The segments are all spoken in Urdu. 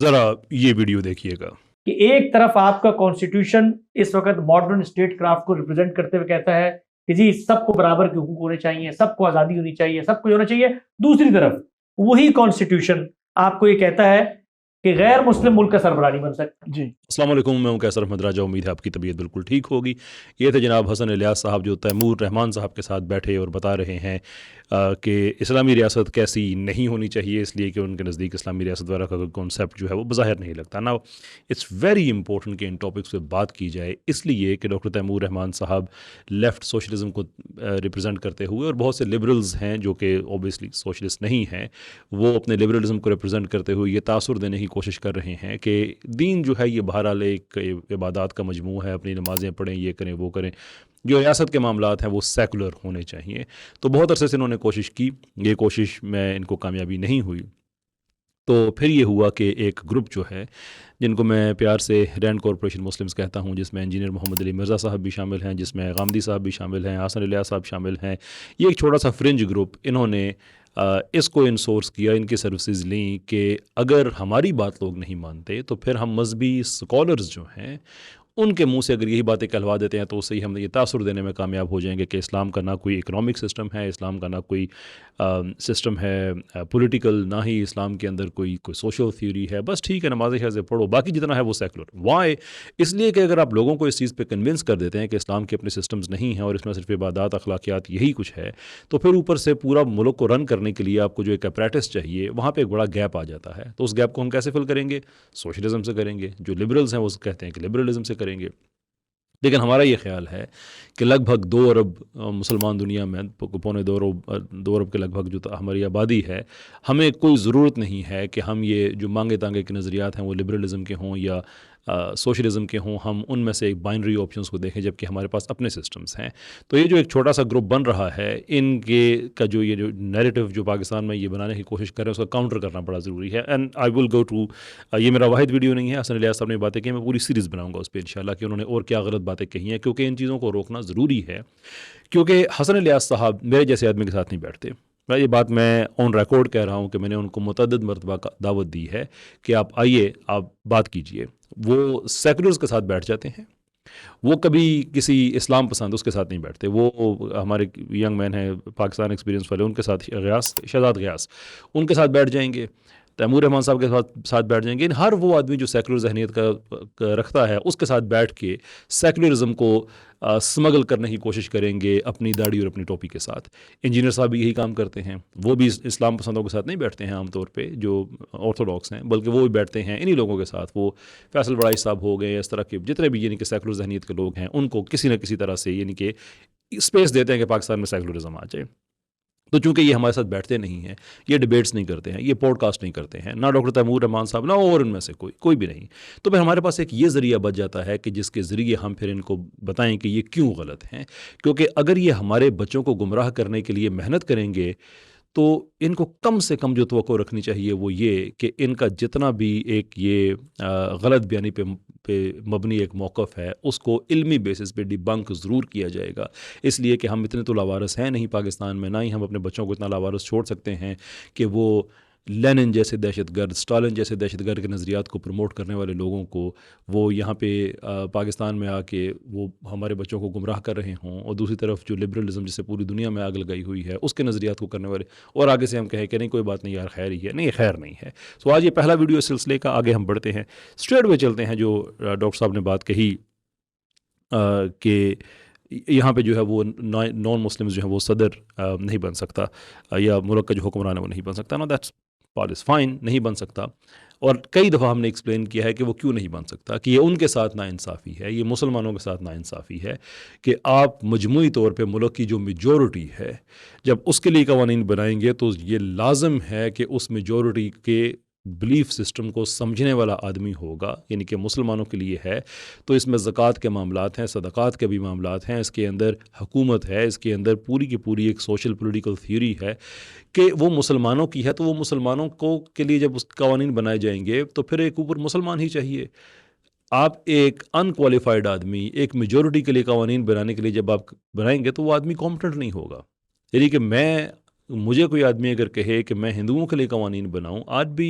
ذرا یہ ویڈیو دیکھیے گا کہ ایک طرف آپ کا کانسٹیٹیوشن اس وقت ماڈرن اسٹیٹ کرافٹ کو ریپرزینٹ کرتے ہوئے کہتا ہے کہ جی سب کو برابر کے حقوق ہونے چاہیے، سب کو آزادی ہونی چاہیے، سب کو ہونا چاہیے. دوسری طرف وہی کانسٹیٹیوشن آپ کو یہ کہتا ہے کہ غیر مسلم ملک کا سربراہ نہیں بن سکتا. جی السلام علیکم، میں ہوں کیسر احمد راجہ. امید ہے آپ کی طبیعت بالکل ٹھیک ہوگی. یہ تھے جناب حسن الیاس صاحب جو تیمور رحمان صاحب کے ساتھ بیٹھے اور بتا رہے ہیں کہ اسلامی ریاست کیسی نہیں ہونی چاہیے، اس لیے کہ ان کے نزدیک اسلامی ریاست وغیرہ کا کانسیپٹ جو ہے وہ بظاہر نہیں لگتا. نا اٹس ویری امپورٹنٹ کہ ان ٹاپکس پہ بات کی جائے، اس لیے کہ ڈاکٹر تیمور رحمان صاحب لیفٹ سوشلزم کو ریپرزینٹ کرتے ہوئے، اور بہت سے لبرلز ہیں جو کہ اوبیسلی سوشلسٹ نہیں ہیں، وہ اپنے لبرلزم کو ریپرزینٹ کرتے ہوئے یہ تاثر دینے کی کوشش کر رہے ہیں کہ دین جو ہے یہ بہرحال ایک عبادات کا مجموعہ ہے، اپنی نمازیں پڑھیں، یہ کریں وہ کریں، جو ریاست کے معاملات ہیں وہ سیکولر ہونے چاہیے. تو بہت عرصے سے انہوں نے کوشش کی، یہ کوشش میں ان کو کامیابی نہیں ہوئی. تو پھر یہ ہوا کہ ایک گروپ جو ہے جن کو میں پیار سے رینڈ کارپوریشن مسلمز کہتا ہوں، جس میں انجینئر محمد علی مرزا صاحب بھی شامل ہیں، جس میں غامدی صاحب بھی شامل ہیں، حسن الیاس صاحب شامل ہیں. یہ ایک چھوٹا سا فرنج گروپ، انہوں نے اس کو انسورس کیا، ان کی سروسز لیں کہ اگر ہماری بات لوگ نہیں مانتے تو پھر ہم مذہبی اسکالرز جو ہیں ان کے منہ سے اگر یہی باتیں کہلوا دیتے ہیں تو اس سے ہی ہم یہ تاثر دینے میں کامیاب ہو جائیں گے کہ اسلام کا نہ کوئی اکنامک سسٹم ہے، اسلام کا نہ کوئی سسٹم ہے پولیٹیکل، نہ ہی اسلام کے اندر کوئی سوشل تھیوری ہے. بس ٹھیک ہے، نماز شاذ پڑھو، باقی جتنا ہے وہ سیکولر. وائی؟ اس لیے کہ اگر آپ لوگوں کو اس چیز پہ کنونس کر دیتے ہیں کہ اسلام کے اپنے سسٹمز نہیں ہیں اور اس میں صرف عبادات، اخلاقیات یہی کچھ ہے، تو پھر اوپر سے پورا ملک کو رن کرنے کے لیے آپ کو جو ایک اپریٹس چاہیے، وہاں پہ ایک بڑا گیپ آ جاتا ہے. تو اس گیپ کو ہم کیسے فل کریں گے؟ سوشلزم سے کریں گے. جو لبرلز ہیں وہ کہتے ہیں کہ لبرلزم سے کریں گے. لیکن ہمارا یہ خیال ہے کہ لگ بھگ 2 ارب مسلمان دنیا میں، پونے 2 ارب کے لگ بھگ جو ہماری آبادی ہے، ہمیں کوئی ضرورت نہیں ہے کہ ہم یہ جو مانگے تانگے کے نظریات ہیں وہ لبرلزم کے ہوں یا سوشلزم کے ہوں، ہم ان میں سے ایک بائنری آپشنس کو دیکھیں جبکہ ہمارے پاس اپنے سسٹمز ہیں. تو یہ جو ایک چھوٹا سا گروپ بن رہا ہے، ان کے کا جو یہ جو نیریٹو جو پاکستان میں یہ بنانے کی کوشش کر رہے ہیں اس کا کاؤنٹر کرنا بڑا ضروری ہے. And I will go to, یہ میرا واحد ویڈیو نہیں ہے، حسن الیاس صاحب نے باتیں کی، میں پوری سیریز بناؤں گا اس پہ انشاءاللہ کہ انہوں نے اور کیا غلط باتیں کہی ہیں، کیونکہ ان چیزوں کو روکنا ضروری ہے. کیونکہ حسن الیاس صاحب میرے جیسے آدمی کے ساتھ نہیں بیٹھتے. یہ بات میں آن ریکارڈ کہہ رہا ہوں کہ میں نے ان کو متعدد مرتبہ دعوت دی ہے کہ آپ آئیے، آپ بات کیجئے. وہ سیکولرز کے ساتھ بیٹھ جاتے ہیں، وہ کبھی کسی اسلام پسند اس کے ساتھ نہیں بیٹھتے. وہ ہمارے ینگ مین ہیں پاکستان ایکسپیرینس والے، ان کے ساتھ شہزاد غیاث، ان کے ساتھ بیٹھ جائیں گے. تیمور رحمان صاحب کے ساتھ بیٹھ جائیں گے. ہر وہ آدمی جو سیکولر ذہنیت کا رکھتا ہے اس کے ساتھ بیٹھ کے سیکولرزم کو سمگل کرنے کی کوشش کریں گے اپنی داڑھی اور اپنی ٹوپی کے ساتھ. انجینئر صاحب بھی یہی کام کرتے ہیں، وہ بھی اسلام پسندوں کے ساتھ نہیں بیٹھتے ہیں عام طور پہ جو آرتھوڈاکس ہیں، بلکہ وہ بھی بیٹھتے ہیں انہی لوگوں کے ساتھ. وہ فیصل بڑائی صاحب ہو گئے، اس طرح کے جتنے بھی یعنی کہ سیکولر ذہنیت کے لوگ ہیں، ان کو کسی نہ کسی طرح سے یعنی کہ اسپیس دیتے ہیں کہ پاکستان میں سیکولرزم آ جائے. تو چونکہ یہ ہمارے ساتھ بیٹھتے نہیں ہیں، یہ ڈیبیٹس نہیں کرتے ہیں، یہ پوڈ کاسٹ نہیں کرتے ہیں، نہ ڈاکٹر تیمور رحمان صاحب، نہ اور ان میں سے کوئی بھی نہیں، تو پھر ہمارے پاس ایک یہ ذریعہ بچ جاتا ہے کہ جس کے ذریعے ہم پھر ان کو بتائیں کہ یہ کیوں غلط ہیں. کیونکہ اگر یہ ہمارے بچوں کو گمراہ کرنے کے لیے محنت کریں گے تو ان کو کم سے کم جو توقع رکھنی چاہیے وہ یہ کہ ان کا جتنا بھی ایک یہ غلط بیانی پہ مبنی ایک موقف ہے اس کو علمی بیسس پہ ڈیبنک ضرور کیا جائے گا. اس لیے کہ ہم اتنے تو لاوارث ہیں نہیں پاکستان میں، نہ ہی ہم اپنے بچوں کو اتنا لاوارث چھوڑ سکتے ہیں کہ وہ لینن جیسے دہشت گرد، اسٹالن جیسے دہشت گرد کے نظریات کو پروموٹ کرنے والے لوگوں کو وہ یہاں پہ پاکستان میں آ کے وہ ہمارے بچوں کو گمراہ کر رہے ہوں، اور دوسری طرف جو لبرلزم جسے پوری دنیا میں آگ لگائی ہوئی ہے اس کے نظریات کو کرنے والے، اور آگے سے ہم کہیں کہ نہیں کوئی بات نہیں یار، خیر ہی ہے. نہیں، خیر نہیں ہے. سو آج یہ پہلا ویڈیو اس سلسلے کا. آگے ہم بڑھتے ہیں، اسٹریٹ وے چلتے ہیں. جو ڈاکٹر صاحب نے بات کہی کہ یہاں پہ جو ہے وہ نان مسلمز جو ہے وہ صدر نہیں بن سکتا یا ملک کا جو حکمران ہے وہ نہیں بن سکتا. نو دیٹس پارٹ از فائن، نہیں بن سکتا. اور کئی دفعہ ہم نے ایکسپلین کیا ہے کہ وہ کیوں نہیں بن سکتا، کہ یہ ان کے ساتھ ناانصافی ہے، یہ مسلمانوں کے ساتھ ناانصافی ہے کہ آپ مجموعی طور پہ ملک کی جو میجورٹی ہے جب اس کے لیے قوانین بنائیں گے تو یہ لازم ہے کہ اس میجورٹی کے بلیف سسٹم کو سمجھنے والا آدمی ہوگا، یعنی کہ مسلمانوں کے لیے ہے تو اس میں زکوٰۃ کے معاملات ہیں، صدقات کے بھی معاملات ہیں، اس کے اندر حکومت ہے، اس کے اندر پوری کی پوری ایک سوشل پولیٹیکل تھیوری ہے کہ وہ مسلمانوں کی ہے. تو وہ مسلمانوں کو کے لیے جب اس قوانین بنائے جائیں گے تو پھر ایک اوپر مسلمان ہی چاہیے. آپ ایک ان کوالیفائڈ آدمی ایک میجورٹی کے لیے قوانین بنانے کے لیے جب آپ بنائیں گے تو وہ آدمی کمپٹنٹ نہیں ہوگا. یعنی کہ مجھے کوئی آدمی اگر کہے کہ میں ہندوؤں کے لیے قوانین بناؤں، آج بھی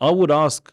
I would ask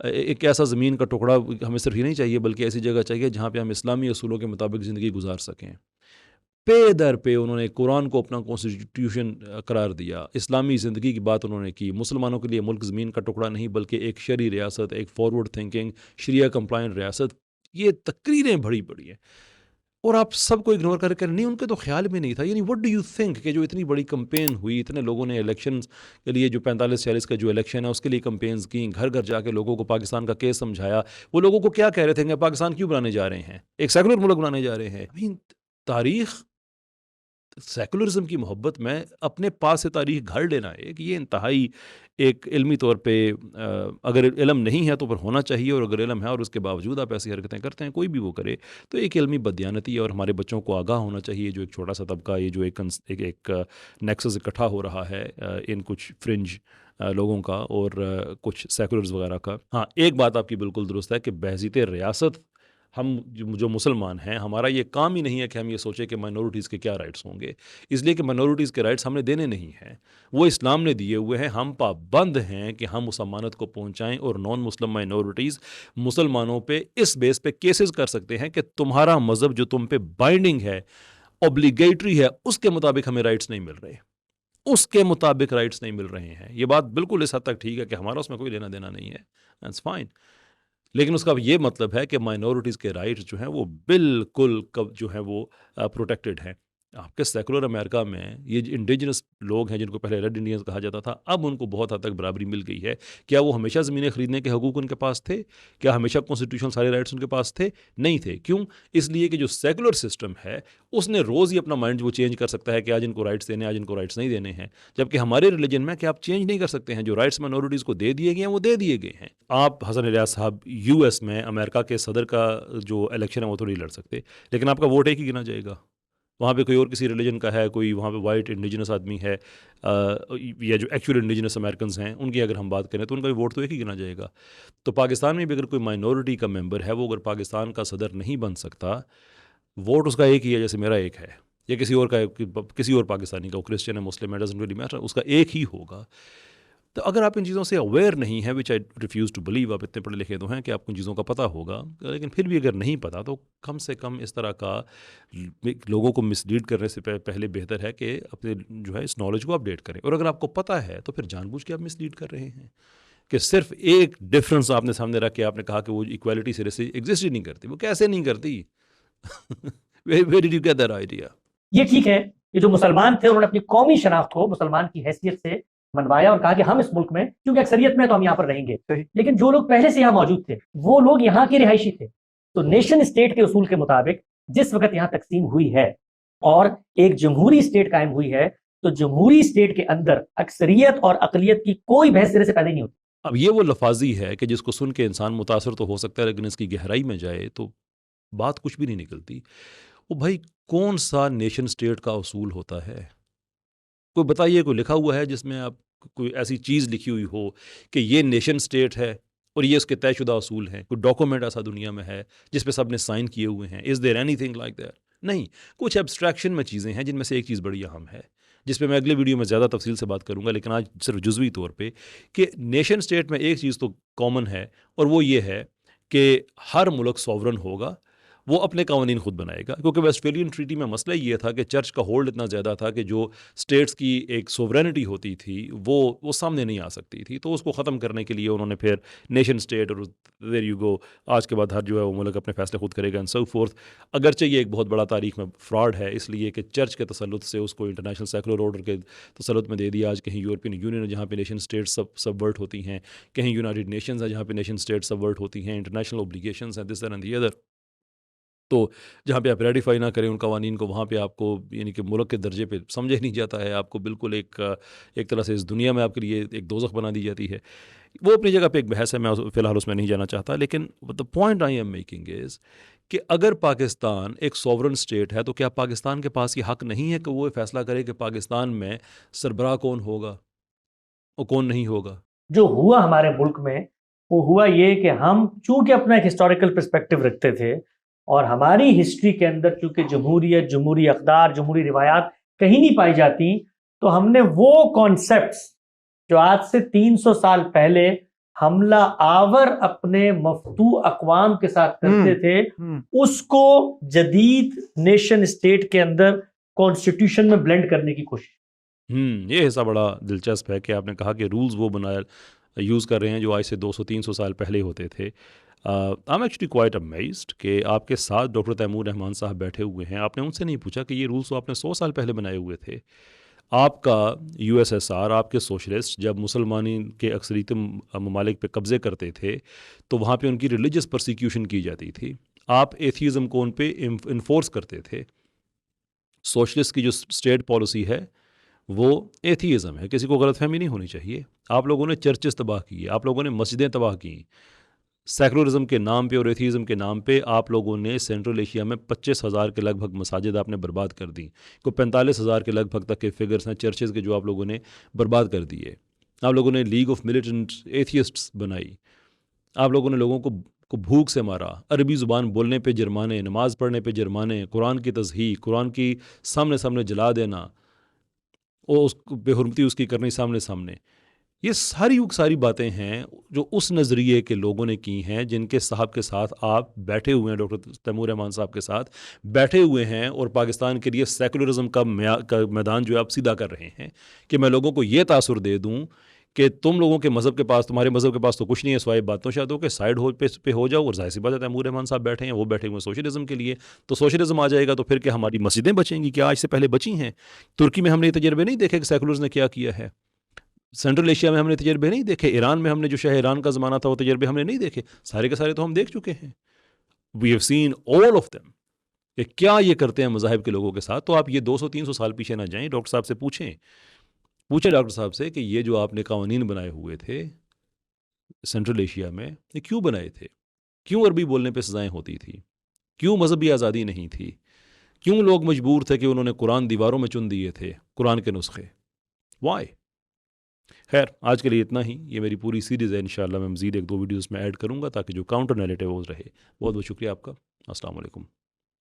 ایک ایسا زمین کا ٹکڑا ہمیں صرف یہ نہیں چاہیے بلکہ ایسی جگہ چاہیے جہاں پہ ہم اسلامی اصولوں کے مطابق زندگی گزار سکیں. پے در پہ انہوں نے قرآن کو اپنا کانسٹیٹیوشن قرار دیا، اسلامی زندگی کی بات انہوں نے کی. مسلمانوں کے لیے ملک زمین کا ٹکڑا نہیں بلکہ ایک شرعی ریاست، ایک فارورڈ تھنکنگ شریعہ کمپلائنٹ ریاست. یہ تقریریں بڑی بڑی ہیں اور آپ سب کو اگنور کر نہیں، ان کے تو خیال میں نہیں تھا. یعنی وٹ ڈو یو تھنک کہ جو اتنی بڑی کمپین ہوئی، اتنے لوگوں نے الیکشن کے لیے جو 45-46 کا جو الیکشن ہے اس کے لیے کمپینز کی، گھر گھر جا کے لوگوں کو پاکستان کا کیس سمجھایا. وہ لوگوں کو کیا کہہ رہے تھے کہ پاکستان کیوں بنانے جا رہے ہیں، ایک سیکولر ملک بنانے جا رہے ہیں. تاریخ سیکولرزم کی محبت میں اپنے پاس سے تاریخ گھڑ لینا ہے کہ یہ انتہائی ایک علمی طور پہ اگر علم نہیں ہے تو پھر ہونا چاہیے، اور اگر علم ہے اور اس کے باوجود آپ ایسی حرکتیں کرتے ہیں، کوئی بھی وہ کرے، تو ایک علمی بددیانتی ہے. اور ہمارے بچوں کو آگاہ ہونا چاہیے، جو ایک چھوٹا سا طبقہ، یہ جو ایک نیکسس اکٹھا ہو رہا ہے ان کچھ فرنج لوگوں کا اور کچھ سیکولرز وغیرہ کا. ہاں ایک بات آپ کی بالکل درست ہے کہ بحیثیت ریاست ہم جو مسلمان ہیں، ہمارا یہ کام ہی نہیں ہے کہ ہم یہ سوچیں کہ مائنورٹیز کے کیا رائٹس ہوں گے، اس لیے کہ مائنورٹیز کے رائٹس ہم نے دینے نہیں ہیں، وہ اسلام نے دیے ہوئے ہیں. ہم پابند ہیں کہ ہم اس امانت کو پہنچائیں، اور نان مسلم مائنورٹیز مسلمانوں پہ اس بیس پہ کیسز کر سکتے ہیں کہ تمہارا مذہب جو تم پہ بائنڈنگ ہے، اوبلیگیٹری ہے، اس کے مطابق ہمیں رائٹس نہیں مل رہے، اس کے مطابق رائٹس نہیں مل رہے ہیں. یہ بات بالکل اس حد تک ٹھیک ہے کہ ہمارا اس میں کوئی لینا دینا نہیں ہے، دیٹس فائن. لیکن اس کا یہ مطلب ہے کہ مائنورٹیز کے رائٹس جو ہیں وہ بالکل جو ہیں وہ پروٹیکٹڈ ہیں. آپ کے سیکولر امریکہ میں یہ انڈیجنس لوگ ہیں جن کو پہلے ریڈ انڈینز کہا جاتا تھا، اب ان کو بہت حد تک برابری مل گئی ہے. کیا وہ ہمیشہ زمینیں خریدنے کے حقوق ان کے پاس تھے؟ کیا ہمیشہ کانسٹیٹیوشن سارے رائٹس ان کے پاس تھے؟ نہیں تھے. کیوں؟ اس لیے کہ جو سیکولر سسٹم ہے اس نے روز ہی اپنا مائنڈ وہ چینج کر سکتا ہے کہ آج ان کو رائٹس دینے، آج ان کو رائٹس نہیں دینے ہیں. جبکہ ہمارے ریلیجن میں کہ آپ چینج نہیں کر سکتے ہیں، جو رائٹس مائنورٹیز کو دے دیے گئے ہیں وہ دے دیے گئے ہیں. آپ حسن الیاس صاحب یو ایس میں امریکہ کے صدر کا جو الیکشن ہے وہ تو نہیں لڑ سکتے، لیکن آپ کا ووٹ ایک ہی گنا جائے گا. وہاں پہ کوئی اور کسی ریلیجن کا ہے، کوئی وہاں پہ وائٹ انڈیجنس آدمی ہے یا جو ایکچوئل انڈیجنس امریکنز ہیں ان کی اگر ہم بات کریں تو ان کا بھی ووٹ تو ایک ہی گنا جائے گا. تو پاکستان میں بھی اگر کوئی مائنورٹی کا ممبر ہے، وہ اگر پاکستان کا صدر نہیں بن سکتا، ووٹ اس کا ایک ہی ہے جیسے میرا ایک ہے یا کسی اور کا، کسی اور پاکستانی کا، وہ کرسچن ہے، مسلم ہے، ڈزنٹ ریلی میٹر، اس کا ایک ہی ہوگا. تو اگر آپ ان چیزوں سے اویئر نہیں ہیں، وچ آئی ریفیوز ٹو بلیو، آپ اتنے پڑھے لکھے تو ہیں کہ آپ کو ان چیزوں کا پتہ ہوگا، لیکن پھر بھی اگر نہیں پتہ تو کم سے کم اس طرح کا لوگوں کو مس لیڈ کرنے سے پہلے بہتر ہے کہ اپنے جو ہے اس نالج کو اپڈیٹ کریں. اور اگر آپ کو پتہ ہے تو پھر جان بوجھ کے آپ مس لیڈ کر رہے ہیں کہ صرف ایک ڈفرنس آپ نے سامنے رکھ کے آپ نے کہا کہ وہ ایکویلٹی سرے سے ایگزسٹ ہی نہیں کرتی. وہ کیسے نہیں کرتی؟ Where did you get that idea? یہ ٹھیک ہے کہ جو مسلمان تھے انہوں نے اپنی قومی شناخت کو مسلمان کی حیثیت سے منوایا اور کہا کہ ہم اس ملک میں کیونکہ اکثریت میں تو ہم یہاں پر رہیں گے. لیکن جو لوگ پہلے سے یہاں موجود تھے وہ لوگ یہاں کے رہائشی تھے. تو نیشن اسٹیٹ کے اصول کے مطابق جس وقت یہاں تقسیم ہوئی ہے اور ایک جمہوری اسٹیٹ قائم ہوئی ہے تو جمہوری اسٹیٹ کے اندر اکثریت اور اقلیت کی کوئی بحث سرے سے پیدا نہیں ہوتی. اب یہ وہ لفاظی ہے کہ جس کو سن کے انسان متاثر تو ہو سکتا ہے، لیکن اس کی گہرائی میں جائے تو بات کچھ بھی نہیں نکلتی. وہ بھائی کون سا نیشن اسٹیٹ کا اصول ہوتا ہے؟ کوئی بتائیے، کوئی لکھا ہوا ہے جس میں آپ کوئی ایسی چیز لکھی ہوئی ہو کہ یہ نیشن اسٹیٹ ہے اور یہ اس کے طے شدہ اصول ہیں؟ کوئی ڈاکومنٹ ایسا دنیا میں ہے جس پہ سب نے سائن کیے ہوئے ہیں؟ Is there anything like that? نہیں. کچھ ایبسٹریکشن میں چیزیں ہیں جن میں سے ایک چیز بڑی اہم ہے جس پہ میں اگلے ویڈیو میں زیادہ تفصیل سے بات کروں گا، لیکن آج صرف جزوی طور پہ کہ نیشن اسٹیٹ میں ایک چیز تو کامن ہے، اور وہ یہ ہے کہ ہر ملک سوورن ہوگا، وہ اپنے قوانین خود بنائے گا. کیونکہ ویسٹفیلین ٹریٹی میں مسئلہ یہ تھا کہ چرچ کا ہولڈ اتنا زیادہ تھا کہ جو اسٹیٹس کی ایک سوورینٹی ہوتی تھی وہ سامنے نہیں آ سکتی تھی. تو اس کو ختم کرنے کے لیے انہوں نے پھر نیشن اسٹیٹ، اور دیر یو گو، آج کے بعد ہر جو ہے وہ ملک اپنے فیصلے خود کرے گا اینڈ سو فورتھ. اگرچہ یہ ایک بہت بڑا تاریخ میں فراڈ ہے، اس لیے کہ چرچ کے تسلط سے اس کو انٹرنیشنل سیکولر آرڈر کے تسلط میں دے دیا. آج کہیں یورپین یونین ہے جہاں پہ نیشن اسٹیٹ سبورٹ ہوتی ہیں، کہیں یونائٹڈ نیشنز ہے جہاں پہ نیشن اسٹیٹ سبورٹ ہوتی ہیں، انٹرنیشنل اوبلیگیشنز ہیں دس اینڈ دی ادر. تو جہاں پہ آپ ریٹیفائی نہ کریں ان قوانین کو، وہاں پہ آپ کو یعنی کہ ملک کے درجے پہ سمجھا نہیں جاتا ہے، آپ کو بالکل ایک طرح سے اس دنیا میں آپ کے لیے ایک دوزخ بنا دی جاتی ہے. وہ اپنی جگہ پہ ایک بحث ہے، میں فی الحال اس میں نہیں جانا چاہتا. لیکن the point I am making is کہ اگر پاکستان ایک سوورن اسٹیٹ ہے تو کیا پاکستان کے پاس یہ حق نہیں ہے کہ وہ فیصلہ کرے کہ پاکستان میں سربراہ کون ہوگا اور کون نہیں ہوگا؟ جو ہوا ہمارے ملک میں وہ ہوا یہ کہ ہم چونکہ اپنا ایک ہسٹوریکل پرسپیکٹو رکھتے تھے اور ہماری ہسٹری کے اندر چونکہ جمہوریت، جمہوری اقدار، جمہوری روایات کہیں نہیں پائی جاتی، تو ہم نے وہ کانسیپٹس جو آج سے 300 سال پہلے حملہ آور اپنے مفتوح اقوام کے ساتھ کرتے تھے، اس کو جدید نیشن اسٹیٹ کے اندر کانسٹیٹیوشن میں بلینڈ کرنے کی کوشش۔ یہ حصہ بڑا دلچسپ ہے کہ آپ نے کہا کہ رولز وہ یوز کر رہے ہیں جو آج سے 200-300 سال پہلے ہوتے تھے۔ I'm actually quite amazed کہ آپ کے ساتھ ڈاکٹر تیمور رحمان صاحب بیٹھے ہوئے ہیں، آپ نے ان سے نہیں پوچھا کہ یہ رولز تو آپ نے 100 سال پہلے بنائے ہوئے تھے۔ آپ کا USSR، آپ کے سوشلسٹ جب مسلمانی کے اکثریت ممالک پہ قبضے کرتے تھے تو وہاں پہ ان کی ریلیجس پرسیکیوشن کی جاتی تھی، آپ ایتھیزم کو ان پہ انفورس کرتے تھے۔ سوشلسٹ کی جو اسٹیٹ پالیسی ہے وہ ایتھیزم ہے، کسی کو غلط فہمی نہیں ہونی چاہیے۔ آپ لوگوں نے چرچز تباہ کیے، آپ لوگوں نے مسجدیں تباہ کیں، سیکولرزم کے نام پہ اور ایتھیزم کے نام پہ آپ لوگوں نے سینٹرل ایشیا میں 25,000 کے لگ بھگ مساجد آپ نے برباد کر دیں، کوئی 45,000 کے لگ بھگ تک کے فگرز ہیں چرچز کے جو آپ لوگوں نے برباد کر دیے۔ آپ لوگوں نے لیگ آف ملیٹنٹ ایتھیسٹس بنائی، آپ لوگوں نے لوگوں کو بھوک سے مارا، عربی زبان بولنے پہ جرمانے، نماز پڑھنے پہ جرمانے، قرآن کی تصحیح، قرآن کی سامنے جلا دینا، اور اس بے حرمتی اس کی کرنی سامنے۔ یہ ساری باتیں ہیں جو اس نظریے کے لوگوں نے کی ہیں جن کے صاحب کے ساتھ آپ بیٹھے ہوئے ہیں، ڈاکٹر تیمور رحمان صاحب کے ساتھ بیٹھے ہوئے ہیں، اور پاکستان کے لیے سیکولرزم کا میدان جو ہے آپ سیدھا کر رہے ہیں کہ میں لوگوں کو یہ تاثر دے دوں کہ تم لوگوں کے مذہب کے پاس، تمہارے مذہب کے پاس تو کچھ نہیں ہے سوائے باتوں شادوں کے، سائڈ پہ ہو جاؤ، اور ظاہر سی بات ہے تیمور رحمان صاحب بیٹھے ہیں، وہ بیٹھے ہوئے سوشلزم کے لیے، تو سوشلزم آ جائے گا تو پھر کہ ہماری مسجدیں بچیں گی؟ کیا آج سے پہلے بچی ہیں؟ ترکی میں ہم نے یہ تجربے نہیں دیکھے کہ سیکولرز نے کیا کیا ہے؟ سینٹرل ایشیا میں ہم نے تجربے نہیں دیکھے؟ ایران میں ہم نے جو شاہ ایران کا زمانہ تھا وہ تجربے ہم نے نہیں دیکھے؟ سارے کے سارے تو ہم دیکھ چکے ہیں۔ We have seen all of them کہ کیا یہ کرتے ہیں مذاہب کے لوگوں کے ساتھ۔ تو آپ یہ 200-300 سال پیچھے نہ جائیں، ڈاکٹر صاحب سے پوچھیں ڈاکٹر صاحب سے کہ یہ جو آپ نے قوانین بنائے ہوئے تھے سینٹرل ایشیا میں، یہ کیوں بنائے تھے؟ کیوں عربی بولنے پہ سزائیں ہوتی تھی؟ کیوں مذہبی آزادی نہیں تھی؟ کیوں لوگ مجبور تھے کہ انہوں نے قرآن دیواروں میں چن دیے تھے، قرآن کے نسخے؟ وائی؟ خیر، آج کے لیے اتنا ہی۔ یہ میری پوری سیریز ہے، انشاءاللہ میں مزید 1-2 ویڈیوز میں ایڈ کروں گا تاکہ جو کاؤنٹر نیریٹو وہ رہے۔ بہت بہت شکریہ آپ کا۔ السلام علیکم۔